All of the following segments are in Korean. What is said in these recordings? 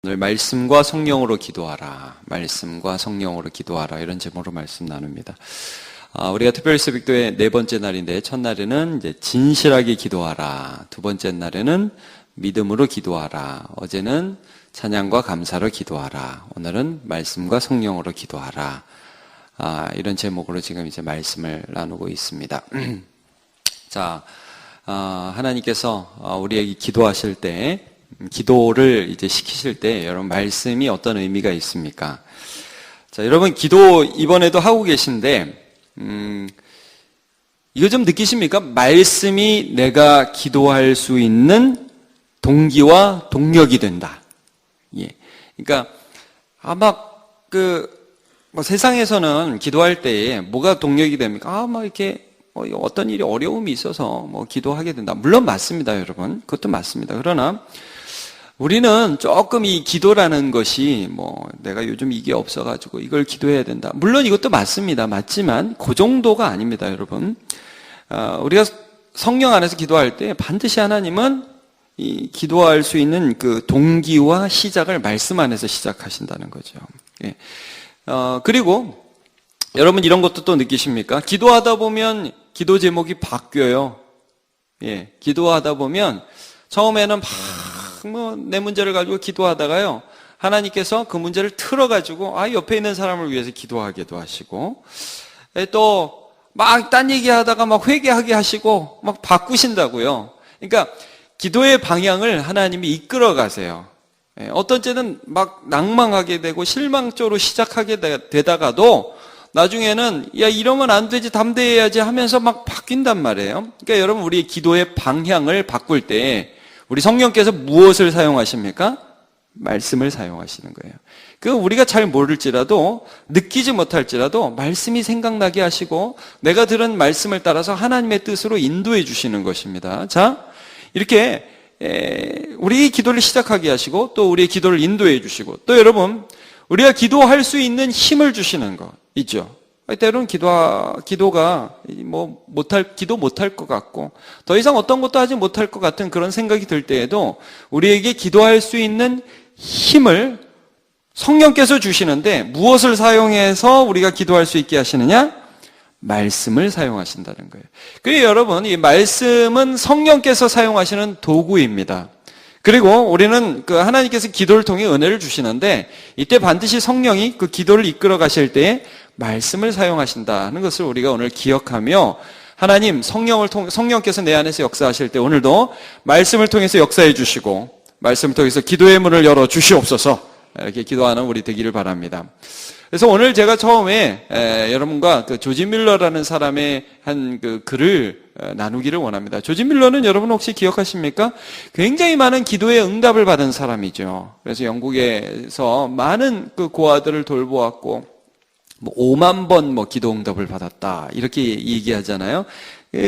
오늘 말씀과 성령으로 기도하라, 말씀과 성령으로 기도하라, 이런 제목으로 말씀 나눕니다. 우리가 특별히 새벽도의 네 번째 날인데, 첫날에는 이제 진실하게 기도하라, 두 번째 날에는 믿음으로 기도하라, 어제는 찬양과 감사로 기도하라, 오늘은 말씀과 성령으로 기도하라, 이런 제목으로 지금 이제 말씀을 나누고 있습니다. 자, 하나님께서 우리에게 기도하실 때, 기도를 이제 시키실 때 여러분 말씀이 어떤 의미가 있습니까? 자, 여러분 기도 이번에도 하고 계신데 이거 좀 느끼십니까? 말씀이 내가 기도할 수 있는 동기와 동력이 된다. 예. 그러니까 세상에서는 기도할 때에 뭐가 동력이 됩니까? 이렇게 어떤 일이 어려움이 있어서 기도하게 된다. 물론 맞습니다, 여러분. 그것도 맞습니다. 그러나 우리는 조금 이 기도라는 것이 내가 요즘 이게 없어가지고 이걸 기도해야 된다. 물론 이것도 맞습니다. 맞지만 그 정도가 아닙니다, 여러분. 우리가 성령 안에서 기도할 때 반드시 하나님은 이 기도할 수 있는 그 동기와 시작을 말씀 안에서 시작하신다는 거죠. 예. 그리고 여러분 이런 것도 또 느끼십니까? 기도하다 보면 기도 제목이 바뀌어요. 예. 기도하다 보면 처음에는 내 문제를 가지고 기도하다가요, 하나님께서 그 문제를 틀어가지고 옆에 있는 사람을 위해서 기도하기도 하시고, 또 딴 얘기하다가 회개하게 하시고 바꾸신다고요. 그러니까 기도의 방향을 하나님이 이끌어 가세요. 어떤 때는 낭망하게 되고 실망적으로 시작하게 되다가도 나중에는 이러면 안 되지, 담대해야지 하면서 바뀐단 말이에요. 그러니까 여러분, 우리의 기도의 방향을 바꿀 때 우리 성령께서 무엇을 사용하십니까? 말씀을 사용하시는 거예요. 우리가 잘 모를지라도, 느끼지 못할지라도 말씀이 생각나게 하시고 내가 들은 말씀을 따라서 하나님의 뜻으로 인도해 주시는 것입니다. 자, 이렇게 우리 기도를 시작하게 하시고 또 우리의 기도를 인도해 주시고, 또 여러분 우리가 기도할 수 있는 힘을 주시는 거 있죠. 때로는 기도가 기도 못할 것 같고 더 이상 어떤 것도 하지 못할 것 같은 그런 생각이 들 때에도 우리에게 기도할 수 있는 힘을 성령께서 주시는데, 무엇을 사용해서 우리가 기도할 수 있게 하시느냐? 말씀을 사용하신다는 거예요. 그래서 여러분, 이 말씀은 성령께서 사용하시는 도구입니다. 그리고 우리는 하나님께서 기도를 통해 은혜를 주시는데, 이때 반드시 성령이 그 기도를 이끌어 가실 때에 말씀을 사용하신다는 것을 우리가 오늘 기억하며, 하나님 성령께서 내 안에서 역사하실 때 오늘도 말씀을 통해서 역사해 주시고 말씀을 통해서 기도의 문을 열어 주시옵소서, 이렇게 기도하는 우리 되기를 바랍니다. 그래서 오늘 제가 처음에 여러분과 조지 밀러라는 사람의 한 글을 나누기를 원합니다. 조지 밀러는 여러분 혹시 기억하십니까? 굉장히 많은 기도의 응답을 받은 사람이죠. 그래서 영국에서 많은 고아들을 돌보았고 5만 번 기도 응답을 받았다, 이렇게 얘기하잖아요.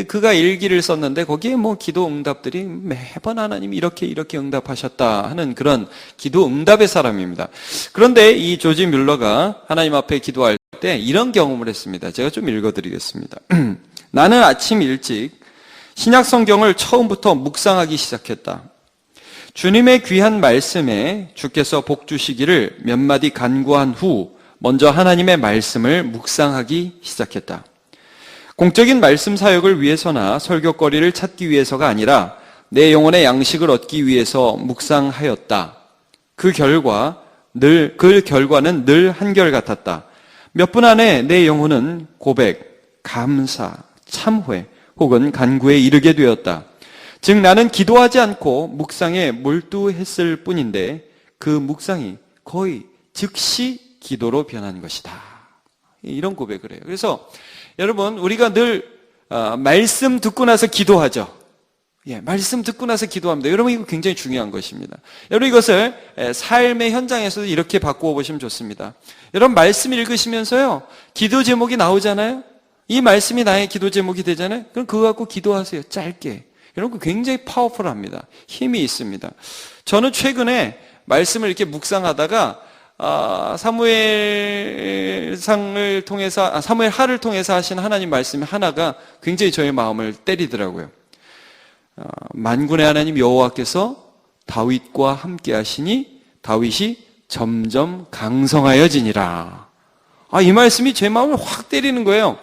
그가 일기를 썼는데 거기에 기도 응답들이 매번 하나님이 이렇게 응답하셨다 하는 그런 기도 응답의 사람입니다. 그런데 이 조지 뮬러가 하나님 앞에 기도할 때 이런 경험을 했습니다. 제가 좀 읽어드리겠습니다. 나는 아침 일찍 신약 성경을 처음부터 묵상하기 시작했다. 주님의 귀한 말씀에 주께서 복 주시기를 몇 마디 간구한 후 먼저 하나님의 말씀을 묵상하기 시작했다. 공적인 말씀 사역을 위해서나 설교거리를 찾기 위해서가 아니라 내 영혼의 양식을 얻기 위해서 묵상하였다. 그 결과는 늘 한결같았다. 몇 분 안에 내 영혼은 고백, 감사, 참회 혹은 간구에 이르게 되었다. 즉 나는 기도하지 않고 묵상에 몰두했을 뿐인데 그 묵상이 거의 즉시 기도로 변한 것이다. 이런 고백을 해요. 그래서 여러분, 우리가 늘 말씀 듣고 나서 기도하죠. 예, 말씀 듣고 나서 기도합니다. 여러분, 이거 굉장히 중요한 것입니다. 여러분, 이것을 삶의 현장에서도 이렇게 바꾸어 보시면 좋습니다. 여러분, 말씀 읽으시면서요, 기도 제목이 나오잖아요. 이 말씀이 나의 기도 제목이 되잖아요. 그럼 그거 갖고 기도하세요. 짧게. 여러분, 굉장히 파워풀합니다. 힘이 있습니다. 저는 최근에 말씀을 이렇게 묵상하다가 사무엘 하를 통해서 하신 하나님 말씀 하나가 굉장히 저의 마음을 때리더라고요. 만군의 하나님 여호와께서 다윗과 함께 하시니 다윗이 점점 강성하여지니라. 이 말씀이 제 마음을 확 때리는 거예요.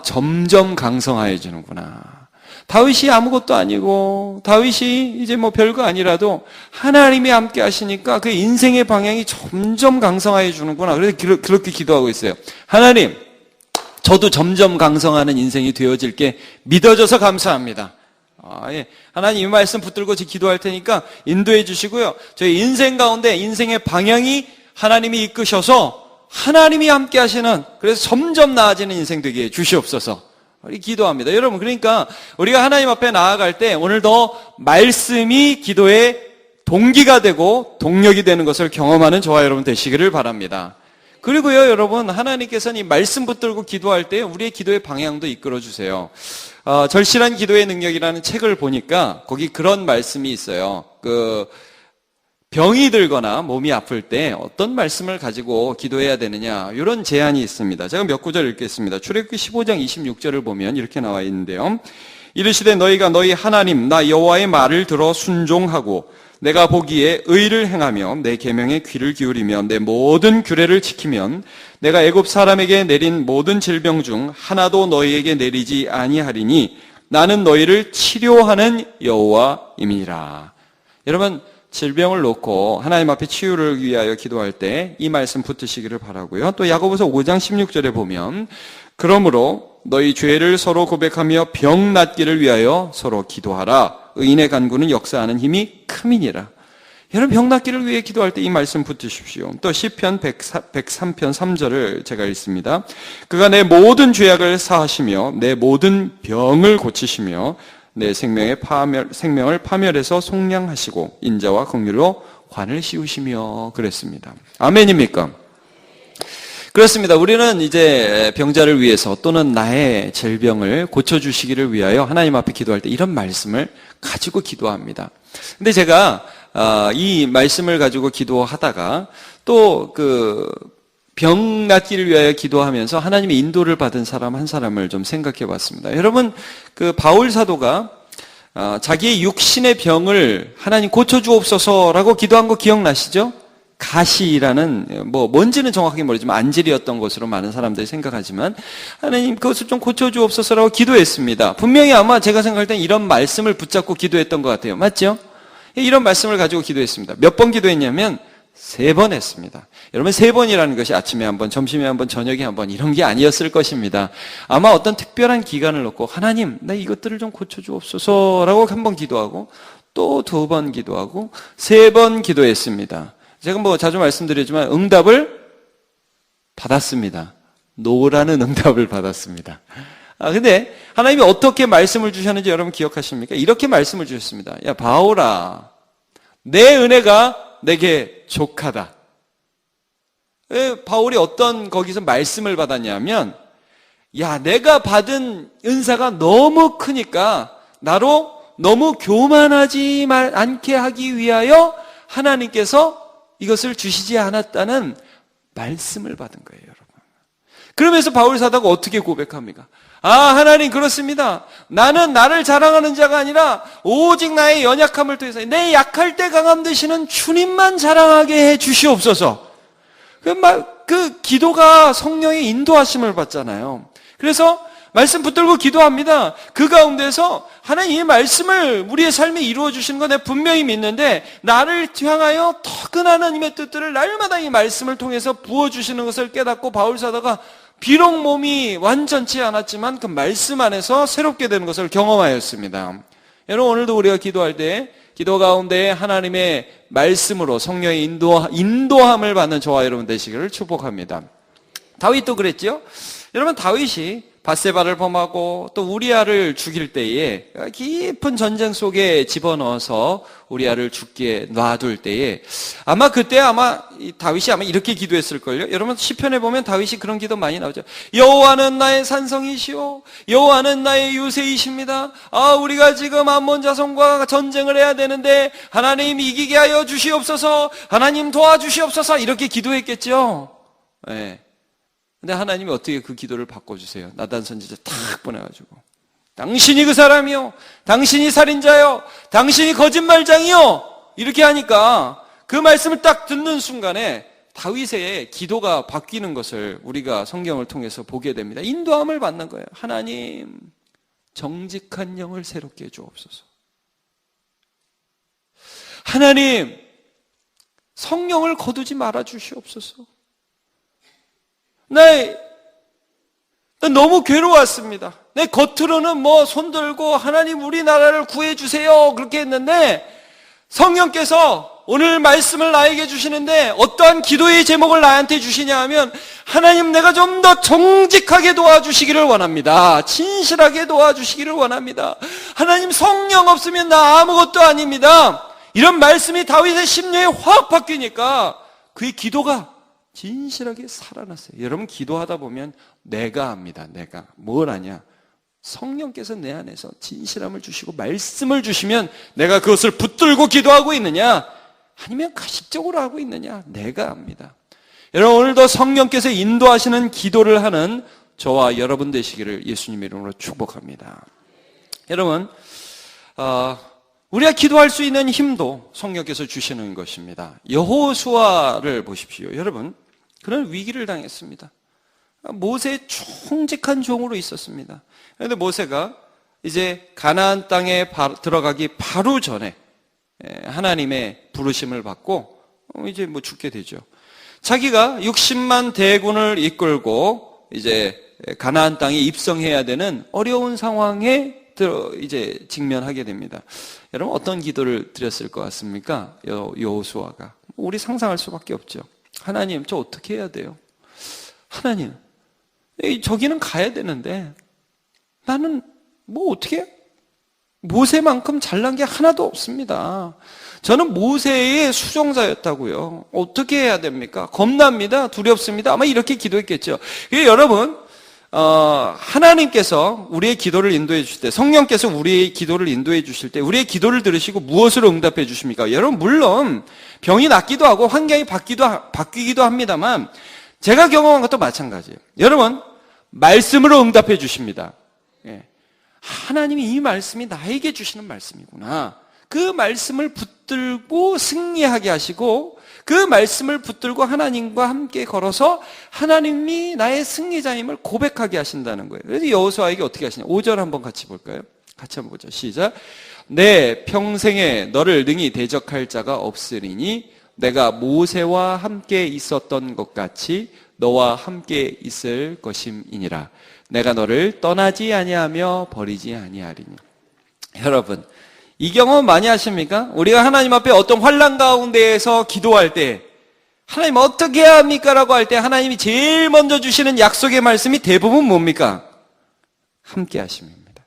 점점 강성하여지는구나. 다윗이 아무것도 아니고 다윗이 이제 뭐 별거 아니라도 하나님이 함께 하시니까 그 인생의 방향이 점점 강성해지는구나. 그래서 그렇게 기도하고 있어요. 하나님, 저도 점점 강성하는 인생이 되어질게 믿어줘서 감사합니다. 예. 하나님 이 말씀 붙들고 기도할 테니까 인도해 주시고요. 저희 인생 가운데 인생의 방향이 하나님이 이끄셔서 하나님이 함께 하시는, 그래서 점점 나아지는 인생 되게 주시옵소서. 우리 기도합니다. 여러분, 그러니까 우리가 하나님 앞에 나아갈 때 오늘도 말씀이 기도의 동기가 되고 동력이 되는 것을 경험하는 저와 여러분 되시기를 바랍니다. 그리고요, 여러분, 하나님께서는 이 말씀 붙들고 기도할 때 우리의 기도의 방향도 이끌어 주세요. 절실한 기도의 능력이라는 책을 보니까 거기 그런 말씀이 있어요. 병이 들거나 몸이 아플 때 어떤 말씀을 가지고 기도해야 되느냐, 이런 제안이 있습니다. 제가 몇 구절 읽겠습니다. 출애굽기 15장 26절을 보면 이렇게 나와 있는데요. 이르시되 너희가 너희 하나님 나 여호와의 말을 들어 순종하고 내가 보기에 의를 행하며 내 계명에 귀를 기울이며 내 모든 규례를 지키면 내가 애굽 사람에게 내린 모든 질병 중 하나도 너희에게 내리지 아니하리니 나는 너희를 치료하는 여호와임이니라. 여러분, 질병을 놓고 하나님 앞에 치유를 위하여 기도할 때 이 말씀 붙으시기를 바라고요. 또 야고보서 5장 16절에 보면 그러므로 너희 죄를 서로 고백하며 병 낫기를 위하여 서로 기도하라. 의인의 간구는 역사하는 힘이 큼이니라. 여러분, 병 낫기를 위해 기도할 때 이 말씀 붙으십시오. 또 시편 103편 3절을 제가 읽습니다. 그가 내 모든 죄악을 사하시며 내 모든 병을 고치시며 내 생명을 파멸해서 속량하시고 인자와 긍휼로 관을 씌우시며 그랬습니다. 아멘입니까? 그렇습니다. 우리는 이제 병자를 위해서 또는 나의 질병을 고쳐주시기를 위하여 하나님 앞에 기도할 때 이런 말씀을 가지고 기도합니다. 근데 제가 이 말씀을 가지고 기도하다가 또 병 낫기를 위하여 기도하면서 하나님의 인도를 받은 사람 한 사람을 좀 생각해 봤습니다. 여러분, 바울 사도가 자기의 육신의 병을 하나님 고쳐주옵소서라고 기도한 거 기억나시죠? 가시라는, 뭔지는 정확하게 모르지만 안질이었던 것으로 많은 사람들이 생각하지만 하나님 그것을 좀 고쳐주옵소서라고 기도했습니다. 분명히 아마 제가 생각할 땐 이런 말씀을 붙잡고 기도했던 것 같아요. 맞죠? 이런 말씀을 가지고 기도했습니다. 몇 번 기도했냐면 3번 했습니다. 여러분, 3번이라는 것이 아침에 한 번, 점심에 한 번, 저녁에 한 번 이런 게 아니었을 것입니다. 아마 어떤 특별한 기간을 놓고 하나님, 나 이것들을 좀 고쳐주옵소서라고 한 번 기도하고 또 2번 기도하고 3번 기도했습니다. 제가 자주 말씀드리지만 응답을 받았습니다. 노라는 응답을 받았습니다. 근데 하나님이 어떻게 말씀을 주셨는지 여러분 기억하십니까? 이렇게 말씀을 주셨습니다. 야, 바울아, 내 은혜가 내게 족하다. 왜 바울이 어떤 거기서 말씀을 받았냐면, 야, 내가 받은 은사가 너무 크니까 나로 너무 교만하지 않게 하기 위하여 하나님께서 이것을 주시지 않았다는 말씀을 받은 거예요, 여러분. 그러면서 바울 사도가 어떻게 고백합니까? 하나님, 그렇습니다. 나는 나를 자랑하는 자가 아니라 오직 나의 연약함을 통해서 내 약할 때 강함 되시는 주님만 자랑하게 해 주시옵소서. 그 기도가 성령의 인도하심을 받잖아요. 그래서 말씀 붙들고 기도합니다. 그 가운데서 하나님 이 말씀을 우리의 삶에 이루어 주시는 거 내가 분명히 믿는데 나를 향하여 더 큰 하나님의 뜻들을 날마다 이 말씀을 통해서 부어주시는 것을 깨닫고 바울 사도가 비록 몸이 완전치 않았지만 그 말씀 안에서 새롭게 되는 것을 경험하였습니다. 여러분, 오늘도 우리가 기도할 때 기도 가운데 하나님의 말씀으로 성령의 인도함을 받는 저와 여러분 되시기를 축복합니다. 다윗도 그랬죠? 여러분, 다윗이 밧세바를 범하고 또 우리아를 죽일 때에 깊은 전쟁 속에 집어넣어서 우리아를 죽게 놔둘 때에 그때 다윗이 이렇게 기도했을걸요. 여러분, 시편에 보면 다윗이 그런 기도 많이 나오죠. 여호와는 나의 산성이시오, 여호와는 나의 요새이십니다. 우리가 지금 암몬 자손과 전쟁을 해야 되는데 하나님 이기게 하여 주시옵소서, 하나님 도와주시옵소서, 이렇게 기도했겠죠. 네. 근데 하나님이 어떻게 그 기도를 바꿔주세요? 나단 선지자 탁 보내가지고 당신이 그 사람이요, 당신이 살인자요, 당신이 거짓말장이요, 이렇게 하니까 그 말씀을 딱 듣는 순간에 다윗의 기도가 바뀌는 것을 우리가 성경을 통해서 보게 됩니다. 인도함을 받는 거예요. 하나님, 정직한 영을 새롭게 해주옵소서. 하나님, 성령을 거두지 말아 주시옵소서. 나 너무 괴로웠습니다. 내 겉으로는 뭐 손들고 하나님 우리나라를 구해주세요 그렇게 했는데, 성령께서 오늘 말씀을 나에게 주시는데 어떠한 기도의 제목을 나한테 주시냐 하면, 하나님 내가 좀 더 정직하게 도와주시기를 원합니다. 진실하게 도와주시기를 원합니다. 하나님 성령 없으면 나 아무것도 아닙니다. 이런 말씀이 다윗의 심령에 확 바뀌니까 그의 기도가 진실하게 살아났어요. 여러분 기도하다 보면 내가 합니다. 내가 뭘 하냐? 성령께서 내 안에서 진실함을 주시고 말씀을 주시면 내가 그것을 붙들고 기도하고 있느냐, 아니면 가식적으로 하고 있느냐, 내가 합니다. 여러분 오늘도 성령께서 인도하시는 기도를 하는 저와 여러분 되시기를 예수님의 이름으로 축복합니다. 여러분 우리가 기도할 수 있는 힘도 성령께서 주시는 것입니다. 여호수아를 보십시오. 여러분 그런 위기를 당했습니다. 모세의 충직한 종으로 있었습니다. 그런데 모세가 이제 가나안 땅에 들어가기 바로 전에 하나님의 부르심을 받고 이제 뭐 죽게 되죠. 자기가 60만 대군을 이끌고 이제 가나안 땅에 입성해야 되는 어려운 상황에 이제 직면하게 됩니다. 여러분 어떤 기도를 드렸을 것 같습니까? 여호수아가 우리 상상할 수밖에 없죠. 하나님 저 어떻게 해야 돼요? 하나님 저기는 가야 되는데 나는 뭐 어떻게 해요? 모세만큼 잘난 게 하나도 없습니다. 저는 모세의 수종자였다고요. 어떻게 해야 됩니까? 겁납니다. 두렵습니다. 아마 이렇게 기도했겠죠. 여러분 하나님께서 우리의 기도를 인도해 주실 때, 성령께서 우리의 기도를 인도해 주실 때 우리의 기도를 들으시고 무엇으로 응답해 주십니까? 여러분 물론 병이 낫기도 하고 환경이 바뀌기도 합니다만 제가 경험한 것도 마찬가지예요. 여러분 말씀으로 응답해 주십니다. 하나님이 이 말씀이 나에게 주시는 말씀이구나. 그 말씀을 붙들고 승리하게 하시고 그 말씀을 붙들고 하나님과 함께 걸어서 하나님이 나의 승리자임을 고백하게 하신다는 거예요. 그래서 여호수아에게 어떻게 하시냐? 5절 한번 같이 볼까요? 같이 한번 보죠. 시작. 내 평생에 너를 능히 대적할 자가 없으리니 내가 모세와 함께 있었던 것 같이 너와 함께 있을 것임이니라. 내가 너를 떠나지 아니하며 버리지 아니하리니. 여러분 이 경험 많이 하십니까? 우리가 하나님 앞에 어떤 환난 가운데에서 기도할 때 하나님 어떻게 해야 합니까? 라고 할 때 하나님이 제일 먼저 주시는 약속의 말씀이 대부분 뭡니까? 함께 하심입니다.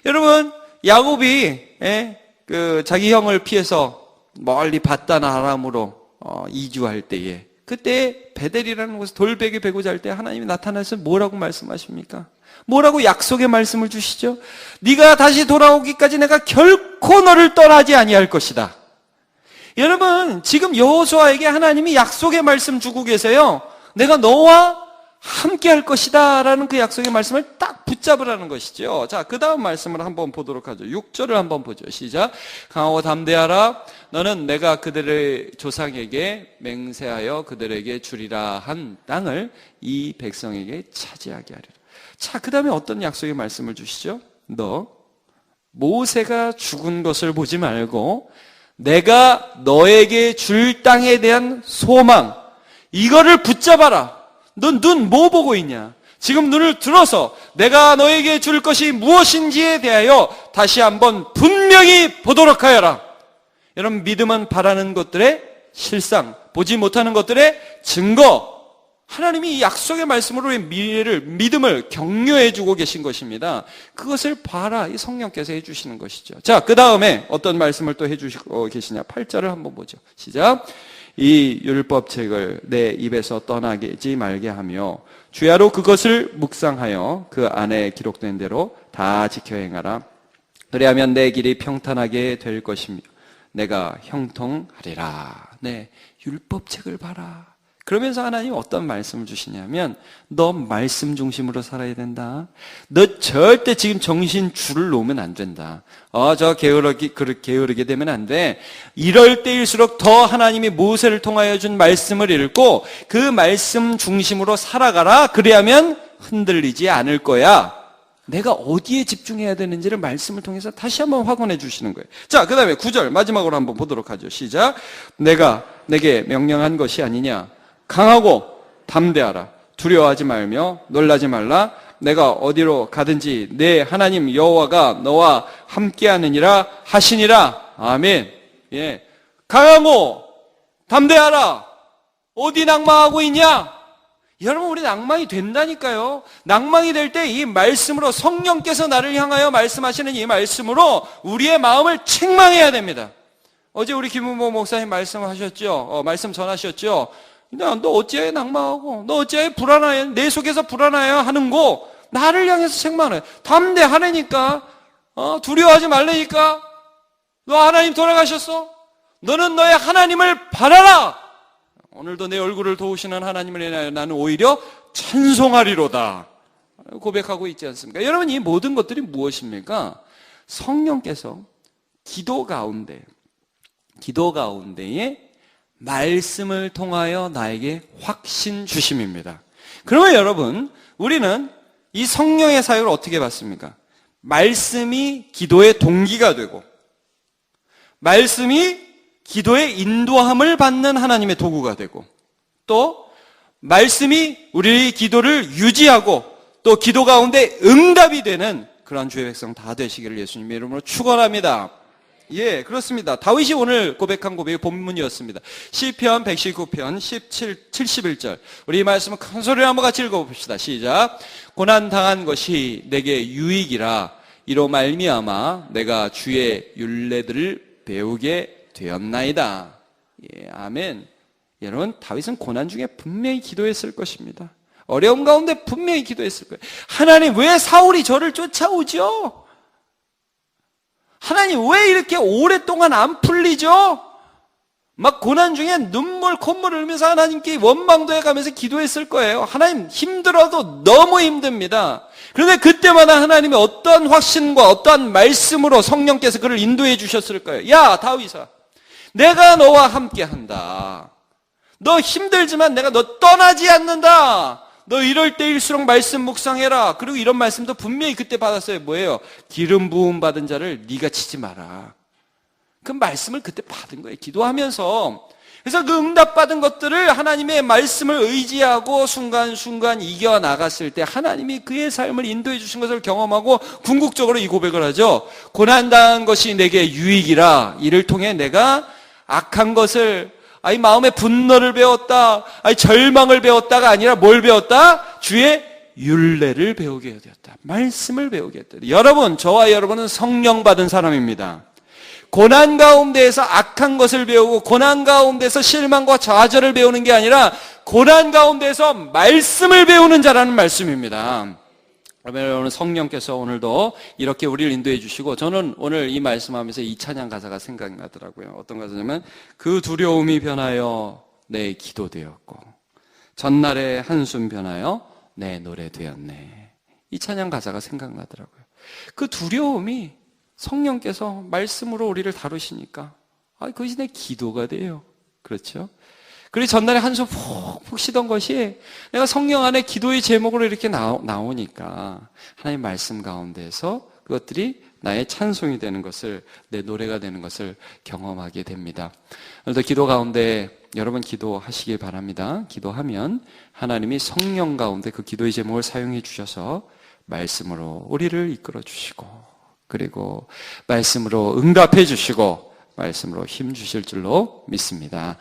여러분 야곱이 자기 형을 피해서 멀리 밧단 아람으로 이주할 때에 그때 베델이라는 곳에서 돌베개 베고 잘 때 하나님이 나타나서 뭐라고 말씀하십니까? 뭐라고 약속의 말씀을 주시죠? 네가 다시 돌아오기까지 내가 결코 너를 떠나지 아니할 것이다. 여러분 지금 여호수아에게 하나님이 약속의 말씀 주고 계세요. 내가 너와 함께 할 것이다 라는 그 약속의 말씀을 딱 붙잡으라는 것이죠. 자, 그 다음 말씀을 한번 보도록 하죠. 6절을 한번 보죠. 시작. 강하고 담대하라. 너는 내가 그들의 조상에게 맹세하여 그들에게 주리라 한 땅을 이 백성에게 차지하게 하리라. 자, 그 다음에 어떤 약속의 말씀을 주시죠? 너 모세가 죽은 것을 보지 말고 내가 너에게 줄 땅에 대한 소망, 이거를 붙잡아라. 넌 눈 뭐 보고 있냐? 지금 눈을 들어서 내가 너에게 줄 것이 무엇인지에 대하여 다시 한번 분명히 보도록 하여라. 여러분 믿음은 바라는 것들의 실상, 보지 못하는 것들의 증거. 하나님이 이 약속의 말씀으로 미래를, 믿음을 격려해 주고 계신 것입니다. 그것을 봐라. 이 성령께서 해주시는 것이죠. 자, 그 다음에 어떤 말씀을 또 해주시고 계시냐? 8절을 한번 보죠. 시작. 이 율법책을 내 입에서 떠나지 말게 하며 주야로 그것을 묵상하여 그 안에 기록된 대로 다 지켜 행하라. 그리하면 내 길이 평탄하게 될 것이며 내가 형통하리라. 네, 율법책을 봐라. 그러면서 하나님 어떤 말씀을 주시냐면 너 말씀 중심으로 살아야 된다. 너 절대 지금 정신 줄을 놓으면 안 된다. 저 게으르게 되면 안 돼. 이럴 때일수록 더 하나님이 모세를 통하여 준 말씀을 읽고 그 말씀 중심으로 살아가라. 그래야면 흔들리지 않을 거야. 내가 어디에 집중해야 되는지를 말씀을 통해서 다시 한번 확언해 주시는 거예요. 자, 그 다음에 9절 마지막으로 한번 보도록 하죠. 시작. 내가 내게 명령한 것이 아니냐. 강하고 담대하라. 두려워하지 말며 놀라지 말라. 내가 어디로 가든지 내 하나님 여호와가 너와 함께하느니라 하시니라. 아멘. 예, 강하고 담대하라. 어디 낭망하고 있냐? 여러분, 우리 낭망이 된다니까요. 낭망이 될 때 이 말씀으로 성령께서 나를 향하여 말씀하시는 이 말씀으로 우리의 마음을 책망해야 됩니다. 어제 우리 김은보 목사님 말씀하셨죠. 말씀 전하셨죠. 너 어찌하여 낭망하고 너 어찌하여 불안하여 내 속에서 불안하여 하는 거 나를 향해서 책망해. 담대하라니까. 두려워하지 말라니까. 너 하나님 돌아가셨어. 너는 너의 하나님을 바라라. 오늘도 내 얼굴을 도우시는 하나님을 인하여 나는 오히려 찬송하리로다 고백하고 있지 않습니까? 여러분, 이 모든 것들이 무엇입니까? 성령께서 기도 가운데에 말씀을 통하여 나에게 확신 주심입니다. 그러면 여러분, 우리는 이 성령의 사역을 어떻게 받습니까? 말씀이 기도의 동기가 되고 말씀이 기도의 인도함을 받는 하나님의 도구가 되고 또 말씀이 우리의 기도를 유지하고 또 기도 가운데 응답이 되는 그러한 주의 백성 다 되시기를 예수님의 이름으로 축원합니다. 예, 그렇습니다. 다윗이 오늘 고백한 고백이 본문이었습니다. 시편 119편 71절. 우리 이 말씀을 큰 소리로 한번 같이 읽어봅시다. 시작. 고난당한 것이 내게 유익이라 이로 말미암아 내가 주의 율례들을 배우게 되었나이다. 예, 아멘. 여러분, 다윗은 고난 중에 분명히 기도했을 것입니다. 어려움 가운데 분명히 기도했을 거예요. 하나님, 왜 사울이 저를 쫓아오죠? 하나님, 왜 이렇게 오랫동안 안 풀리죠? 막 고난 중에 콧물을 흘리면서 하나님께 원망도 해가면서 기도했을 거예요. 하나님, 힘들어도 너무 힘듭니다. 그런데 그때마다 하나님이 어떠한 확신과 어떠한 말씀으로 성령께서 그를 인도해 주셨을 거예요. 야, 다윗아, 내가 너와 함께 한다. 너 힘들지만 내가 너 떠나지 않는다. 너 이럴 때일수록 말씀 묵상해라. 그리고 이런 말씀도 분명히 그때 받았어요. 뭐예요? 기름 부음 받은 자를 네가 치지 마라. 그 말씀을 그때 받은 거예요. 기도하면서. 그래서 그 응답받은 것들을 하나님의 말씀을 의지하고 순간순간 이겨나갔을 때 하나님이 그의 삶을 인도해 주신 것을 경험하고 궁극적으로 이 고백을 하죠. 고난당한 것이 내게 유익이라. 이를 통해 내가 악한 것을 마음의 분노를 배웠다. 절망을 배웠다가 아니라 뭘 배웠다? 주의 율례를 배우게 되었다. 말씀을 배우게 되었다. 여러분, 저와 여러분은 성령 받은 사람입니다. 고난 가운데에서 악한 것을 배우고 고난 가운데서 실망과 좌절을 배우는 게 아니라 고난 가운데서 말씀을 배우는 자라는 말씀입니다. 여러분, 성령께서 오늘도 이렇게 우리를 인도해 주시고, 저는 오늘 이 말씀하면서 이 찬양 가사가 생각이 나더라고요. 어떤 가사냐면, 그 두려움이 변하여 내 기도 되었고 전날의 한숨 변하여 내 노래 되었네. 이 찬양 가사가 생각나더라고요. 그 두려움이 성령께서 말씀으로 우리를 다루시니까 그것이 내 기도가 돼요. 그렇죠? 그리고 전날에 한숨 푹푹 쉬던 것이 내가 성령 안에 기도의 제목으로 이렇게 나오니까 하나님 말씀 가운데에서 그것들이 나의 찬송이 되는 것을, 내 노래가 되는 것을 경험하게 됩니다. 오늘도 기도 가운데 여러분 기도하시길 바랍니다. 기도하면 하나님이 성령 가운데 그 기도의 제목을 사용해 주셔서 말씀으로 우리를 이끌어 주시고, 그리고 말씀으로 응답해 주시고 말씀으로 힘 주실 줄로 믿습니다.